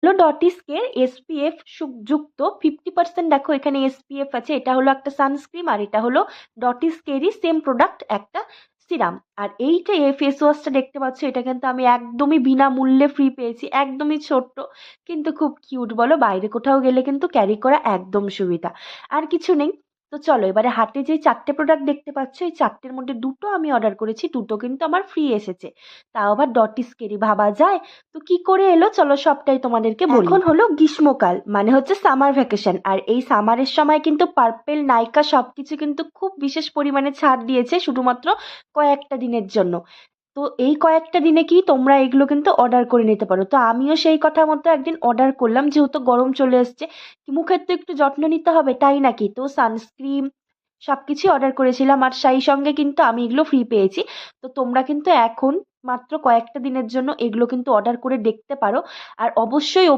হলো ডটিস্কের SPF যুক্ত 50%, দেখো এখানে SPF আছে। এটা হলো একটা সানস্ক্রিন আর এটা হলো ডটিস্কেরই সেম প্রোডাক্ট একটা সিরাম। আর এইটা এই ফেস ওয়াশটা দেখতে পাচ্ছ, এটা কিন্তু আমি একদমই বিনামূল্যে ফ্রি পেয়েছি। একদমই ছোট্ট কিন্তু খুব কিউট, বলো? বাইরে কোথাও গেলে কিন্তু ক্যারি করা একদম সুবিধা। আর কিছু নেই। তো চলো এবারে হাতে যে 4টে প্রোডাক্ট দেখতে পাচ্ছ, এই 4টের মধ্যে 2টো আমি অর্ডার করেছি, 2টো কিন্তু আমার ফ্রি এসেছে, তাও আবার ডটিস্কেরই, ভাবা যায়? তো কি করে এলো চলো সবটাই তোমাদেরকে বলি। এখন হলো গ্রীষ্মকাল, মানে হচ্ছে সামার ভ্যাকেশন। আর এই সামারের সময় কিন্তু পার্পেল, নাইকা সবকিছু কিন্তু খুব বিশেষ পরিমাণে ছাড় দিয়েছে শুধুমাত্র কয়েকটা দিনের জন্য। তো এই কয়েকটা দিনে কি তোমরা এগুলো কিন্তু অর্ডার করে নিতে পারো। তো আমিও সেই কথা মতো একদিন অর্ডার করলাম, যেহেতু গরম চলে এসছে, মুখের তো একটু যত্ন নিতে হবে, তাই নাকি? তো সানস্ক্রিন সবকিছু অর্ডার করেছিলাম, আর সেই সঙ্গে কিন্তু আমি এগুলো ফ্রি পেয়েছি। তো তোমরা কিন্তু এখন মাত্র কয়েকটা দিনের জন্য এগুলো কিন্তু অর্ডার করে দেখতে পারো। আর অবশ্যই